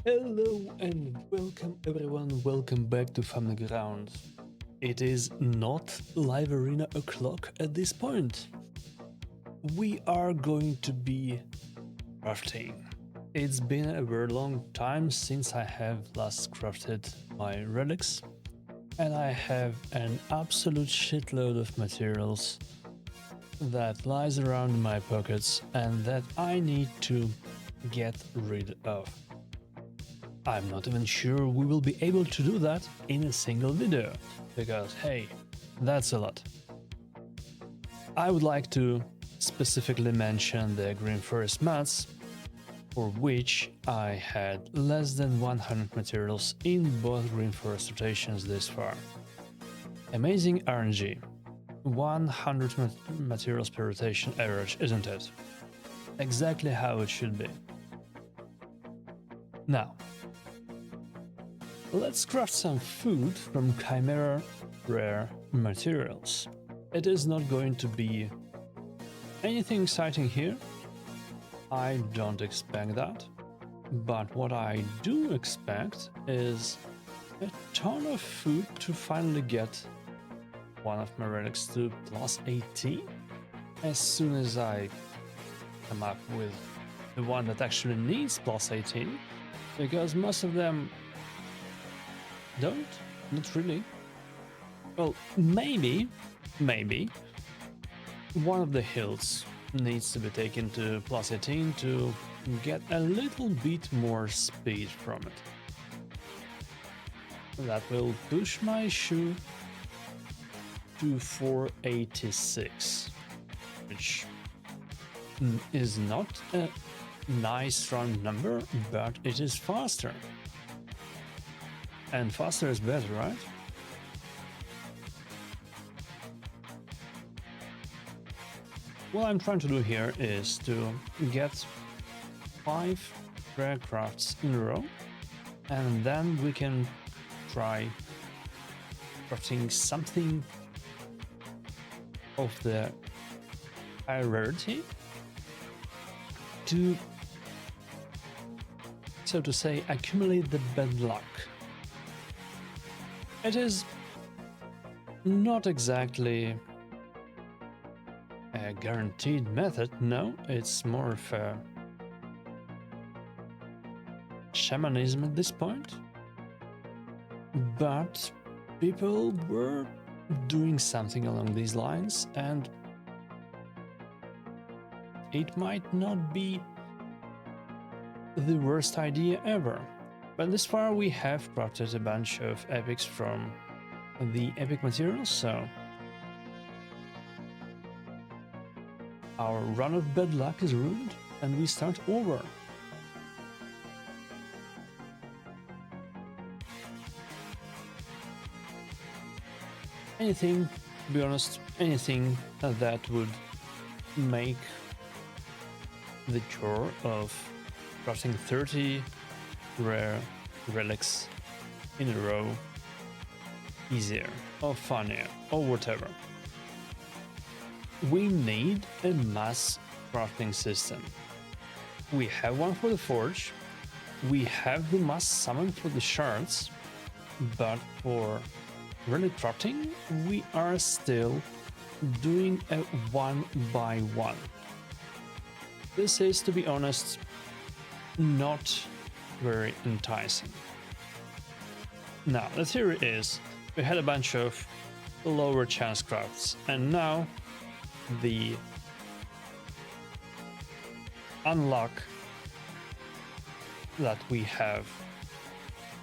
Hello and welcome everyone, welcome back to Family Ground. It is not live arena o'clock at this point. We are going to be crafting. It's been a very long time since I have last crafted my relics, and I have an absolute shitload of materials that lies around in my pockets and that I need to get rid of. I'm not even sure we will be able to do that in a single video, because hey, that's a lot. I would like to specifically mention the Green Forest mats, for which I had less than 100 materials in both Green Forest rotations this far. Amazing RNG. 100 materials per rotation average, isn't it? Exactly how it should be. Now, let's craft some food from Chimera rare materials. It is not going to be anything exciting here. I don't expect that. But what I do expect is a ton of food to finally get one of my relics to plus 18 as soon as I come up with the one that actually needs plus 18, because most of them don't, not really. Well, maybe one of the hills needs to be taken to plus 18 to get a little bit more speed from it. That will push my shoe to 486, which is not a nice round number, but it is faster. And faster is better, right? What I'm trying to do here is to get 5 rare crafts in a row, and then we can try crafting something of the high rarity to, so to say, accumulate the bad luck. It is not exactly a guaranteed method, no, it's more of a shamanism at this point. But people were doing something along these lines, and it might not be the worst idea ever. But this far we have crafted a bunch of epics from the epic materials, so our run of bad luck is ruined and we start over. Anything, to be honest, anything that would make the chore of crafting 30 rare relics in a row easier or funnier or whatever. We need a mass crafting system. We have one for the forge, we have the mass summon for the shards, but for relic crafting we are still doing a one by one. This is, to be honest, not very enticing. Now, the theory is we had a bunch of lower chance crafts, and now the unlock that we have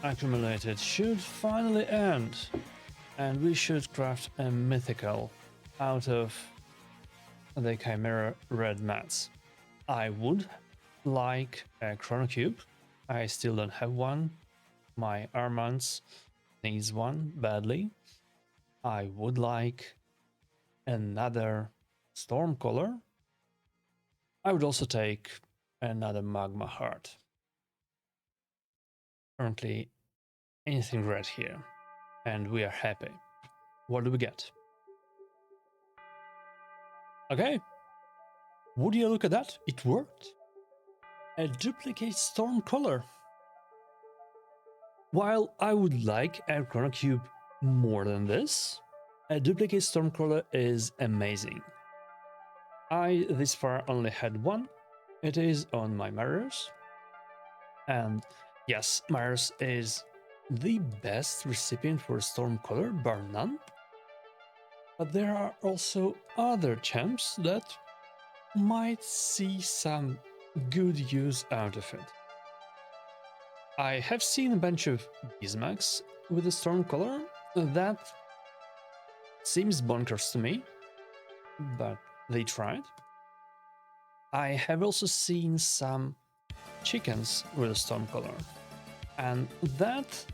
accumulated should finally end, and we should craft a mythical out of the Chimera red mats. I would like a Chrono Cube. I still don't have one. My Armance needs one badly. I would like another Stormcaller. I would also take another Magma Heart. Currently, anything red here, and we are happy. What do we get? Okay. Would you look at that? It worked. A duplicate Stormcaller. While I would like a Chrono Cube more than this, a duplicate Stormcrawler is amazing. I this far only had one. It is on my Marius. And yes, Marius is the best recipient for Stormcaller, bar none. But there are also other champs that might see some good use out of it. I have seen a bunch of Gizmax with a Stormcaller that seems bonkers to me, but they tried. I have also seen some chickens with a Stormcaller, and that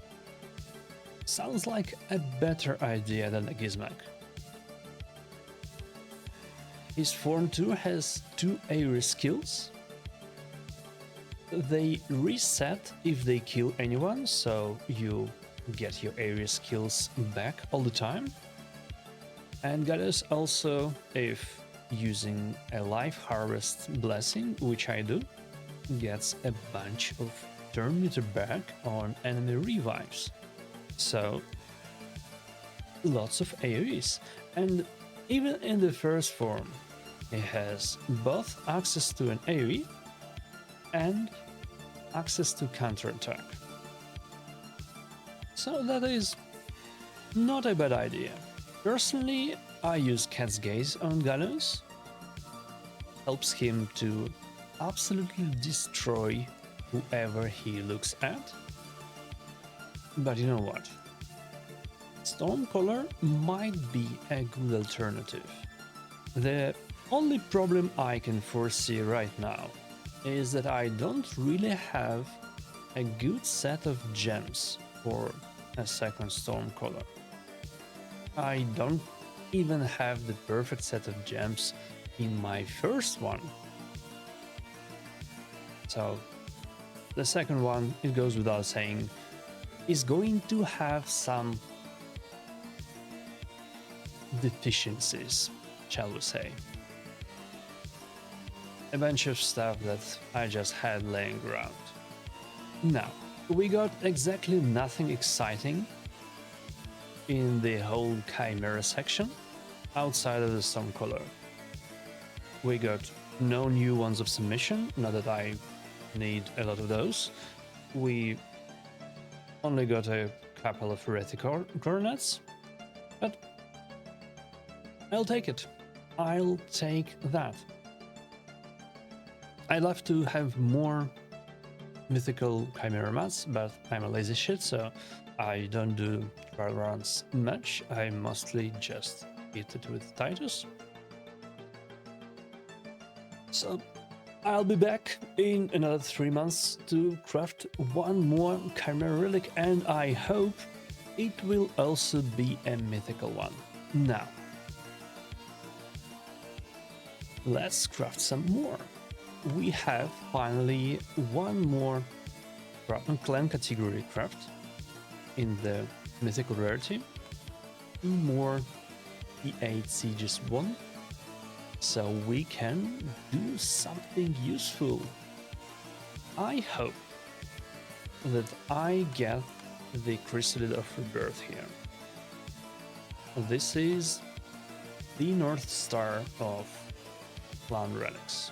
sounds like a better idea than a Gizmac. His form 2 has 2 area skills. They reset if they kill anyone, so you get your area skills back all the time. And Goddess also, if using a life harvest blessing, which I do, gets a bunch of turn meter back on enemy revives. So lots of AoEs. And even in the first form, it has both access to an AoE and access to counterattack. So that is not a bad idea. Personally, I use Cat's Gaze on Galus. Helps him to absolutely destroy whoever he looks at. But you know what? Stormcaller might be a good alternative. The only problem I can foresee right now is that I don't really have a good set of gems for a second Stormcaller. I don't even have the perfect set of gems in my first one. So the second one, it goes without saying, is going to have some deficiencies, shall we say. A bunch of stuff that I just had laying around. Now, we got exactly nothing exciting in the whole Chimera section outside of the Stormcaller. We got no new ones of submission, not that I need a lot of those. We only got a couple of heretic coronets, but I'll take it. I'll take that. I'd love to have more mythical Chimera mats, but I'm a lazy shit, so I don't do trial runs much. I mostly just hit it with Titus. So I'll be back in another 3 months to craft one more Chimera Relic, and I hope it will also be a mythical one. Now, let's craft some more. We have finally one more clan category craft in the mythical rarity. 2 more E8 Sieges 1. So we can do something useful. I hope that I get the Chrysalid of Rebirth here. This is the North Star of Clan Relics.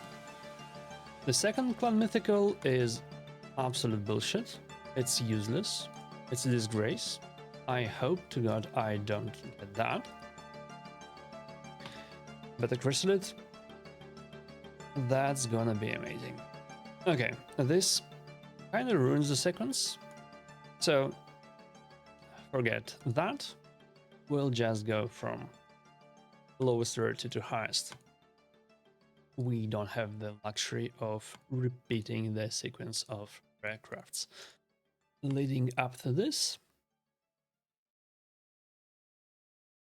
The second Clan Mythical is absolute bullshit. It's useless. It's a disgrace. I hope to God I don't get that. But the Chrysalid, that's gonna be amazing. Okay, this kind of ruins the sequence. So forget that. We'll just go from lowest rarity to highest. We don't have the luxury of repeating the sequence of rare crafts. Leading up to this.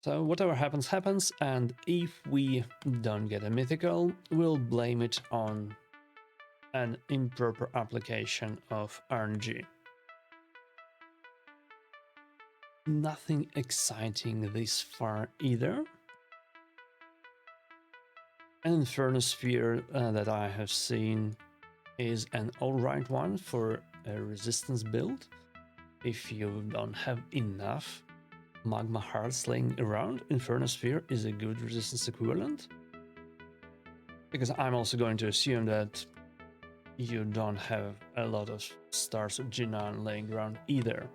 So whatever happens, happens, and if we don't get a mythical, we'll blame it on an improper application of RNG. Nothing exciting this far either. An Inferno Sphere that I have seen is an alright one for a resistance build. if you don't have enough magma hearts laying around, Inferno Sphere is a good resistance equivalent. Because I'm also going to assume that you don't have a lot of stars of Jinan laying around either.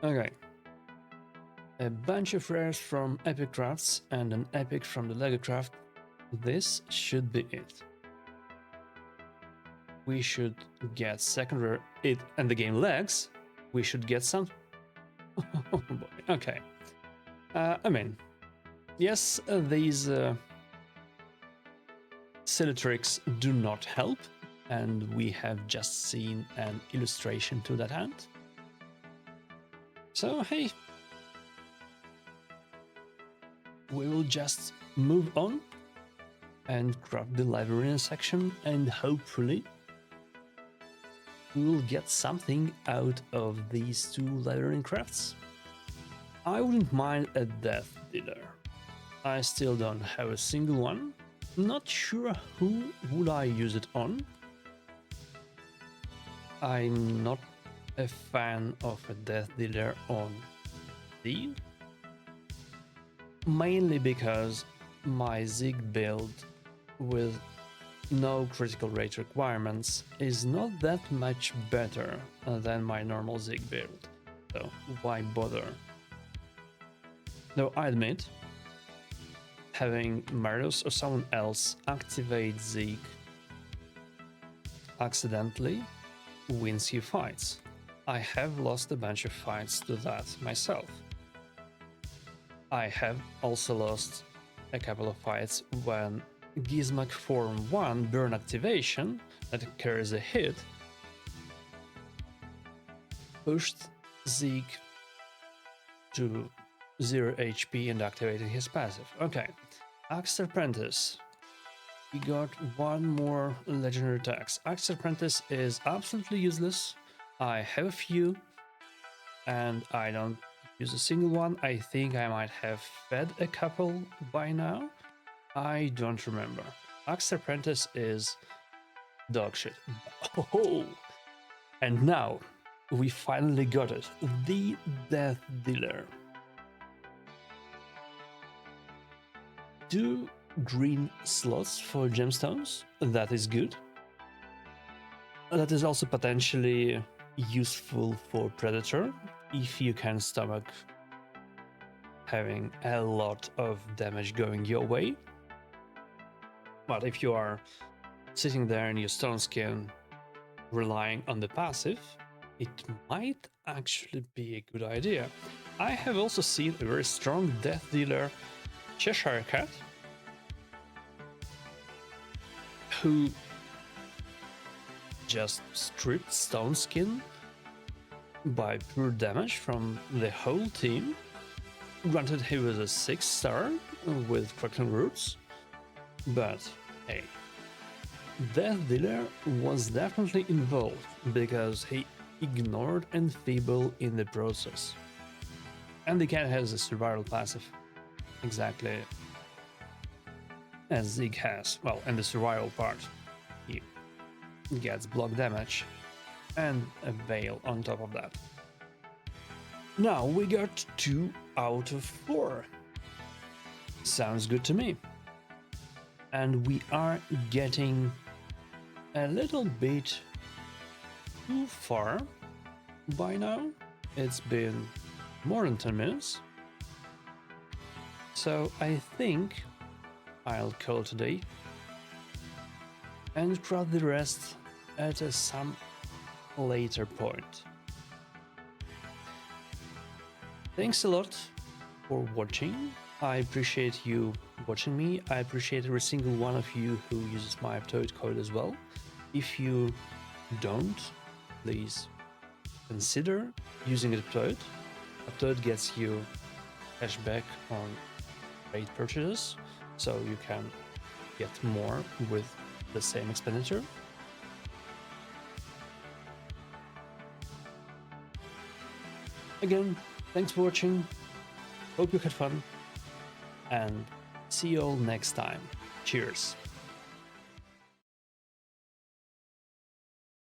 Okay. A bunch of rares from Epic Crafts and an epic from the Lego Craft. This should be it. We should get second rare it and the game lags. We should get some. Oh boy. Okay. I mean, yes, these silly tricks do not help, and we have just seen an illustration to that end. So hey, we will just move on and grab the live arena section, and hopefully we will get something out of these two live arena crafts. I wouldn't mind a Death Dealer. I still don't have a single one. Not sure who would I use it on. I'm not a fan of a Death Dealer on Zig. Mainly because my Zig build with no critical rate requirements is not that much better than my normal Zig build. So why bother? Though I admit, having Marius or someone else activate Zig accidentally wins you fights. I have lost a bunch of fights to that myself. I have also lost a couple of fights when Gizmak Form 1 burn activation that carries a hit pushed Zeke to 0 HP and activated his passive. Okay, Axe Apprentice. We got one more legendary tax. Axe Apprentice is absolutely useless. I have a few, and I don't use a single one. I think I might have fed a couple by now. I don't remember. Axe Apprentice is dog shit. Oh, and now we finally got it. The Death Dealer. 2 green slots for gemstones. That is good. That is also potentially useful for Predator if you can stomach having a lot of damage going your way. But if you are sitting there in your stone skin relying on the passive, it might actually be a good idea. I have also seen a very strong Death Dealer Cheshire Cat who just stripped Stone Skin by pure damage from the whole team. Granted, he was a 6-star with Kraken Roots, but hey, Death Dealer was definitely involved because he ignored Enfeeble in the process. And the cat has a survival passive, exactly as Zig has. Well, in the survival part, he gets block damage and a Veil on top of that. Now we got 2 out of 4. Sounds good to me. And we are getting a little bit too far by now. It's been more than 10 minutes. So I think I'll call today and grab the rest at some later point. Thanks a lot for watching. I appreciate you watching me. I appreciate every single one of you who uses my Aptoide code as well. If you don't, please consider using Aptoide. Aptoide gets you cashback on trade purchases, so you can get more with the same expenditure. Again, thanks for watching, hope you had fun, and see you all next time. Cheers!